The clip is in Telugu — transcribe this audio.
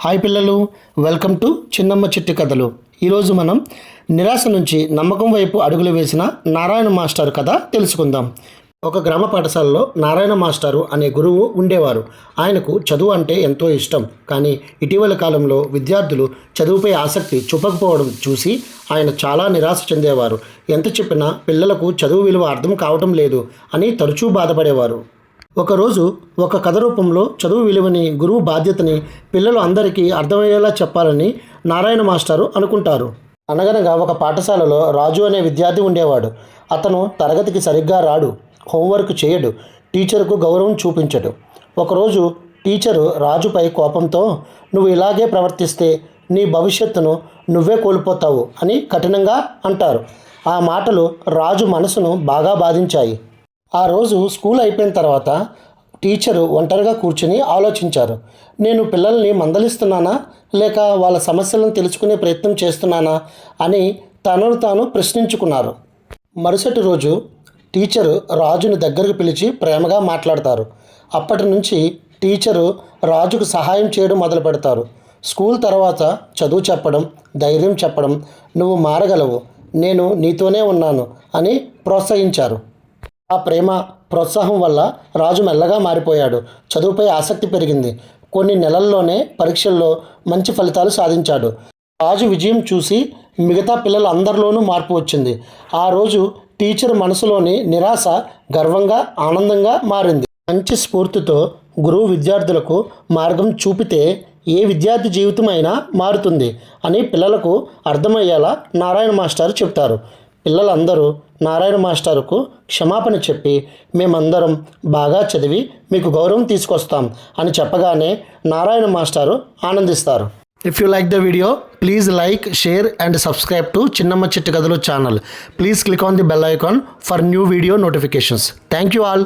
హాయ్ పిల్లలు, వెల్కమ్ టు చిన్నమ్మ చిట్టి కథలు. ఈరోజు మనం నిరాశ నుంచి నమ్మకం వైపు అడుగులు వేసిన నారాయణ మాస్టర్ కథ తెలుసుకుందాం. ఒక గ్రామ పాఠశాలలో నారాయణ మాస్టారు అనే గురువు ఉండేవారు. ఆయనకు చదువు అంటే ఎంతో ఇష్టం. కానీ ఇటీవల కాలంలో విద్యార్థులు చదువుపై ఆసక్తి చూపకపోవడం చూసి ఆయన చాలా నిరాశ చెందేవారు. ఎంత చెప్పినా పిల్లలకు చదువు విలువ అర్థం కావటం లేదు అని తరచూ బాధపడేవారు. ఒకరోజు ఒక కథ రూపంలో చదువు విలువని, గురువు బాధ్యతని పిల్లలు అందరికీ అర్థమయ్యేలా చెప్పాలని నారాయణ మాస్టారు అనుకుంటారు. అనగనగా ఒక పాఠశాలలో రాజు అనే విద్యార్థి ఉండేవాడు. అతను తరగతికి సరిగ్గా రాడు, హోంవర్క్ చేయడు, టీచర్కు గౌరవం చూపించడు. ఒకరోజు టీచరు రాజుపై కోపంతో నువ్వు ఇలాగే ప్రవర్తిస్తే నీ భవిష్యత్తును నువ్వే కోల్పోతావు అని కఠినంగా అంటారు. ఆ మాటలు రాజు మనసును బాగా బాధించాయి. ఆ రోజు స్కూల్ అయిపోయిన తర్వాత టీచరు ఒంటరిగా కూర్చుని ఆలోచించారు. నేను పిల్లల్ని మందలిస్తున్నానా లేక వాళ్ళ సమస్యలను తెలుసుకునే ప్రయత్నం చేస్తున్నానా అని తనను తాను ప్రశ్నించుకున్నారు. మరుసటి రోజు టీచరు రాజుని దగ్గరకు పిలిచి ప్రేమగా మాట్లాడతారు. అప్పటి నుంచి టీచరు రాజుకు సహాయం చేయడం మొదలు పెడతారు. స్కూల్ తర్వాత చదువు చెప్పడం, ధైర్యం చెప్పడం, నువ్వు మారగలవు, నేను నీతోనే ఉన్నాను అని ప్రోత్సహించారు. ఆ ప్రేమ, ప్రోత్సాహం వల్ల రాజు మెల్లగా మారిపోయాడు. చదువుపై ఆసక్తి పెరిగింది. కొన్ని నెలల్లోనే పరీక్షల్లో మంచి ఫలితాలు సాధించాడు. రాజు విజయం చూసి మిగతా పిల్లలు అందరిలోనూ మార్పు వచ్చింది. ఆ రోజు టీచర్ మనసులోని నిరాశ గర్వంగా, ఆనందంగా మారింది. మంచి స్ఫూర్తితో గురువు విద్యార్థులకు మార్గం చూపితే ఏ విద్యార్థి జీవితం అయినా మారుతుంది అని పిల్లలకు అర్థమయ్యేలా నారాయణ మాస్టారు చెప్తారు. పిల్లలందరూ నారాయణ మాస్టారుకు క్షమాపణ చెప్పి మేమందరం బాగా చదివి మీకు గౌరవం తీసుకొస్తాం అని చెప్పగానే నారాయణ మాస్టారు ఆనందిస్తారు. If you like the video, please like, share and subscribe to చిన్నమ్మ చిట్టి కథలు channel. Please click on the bell icon for new video notifications. Thank you all.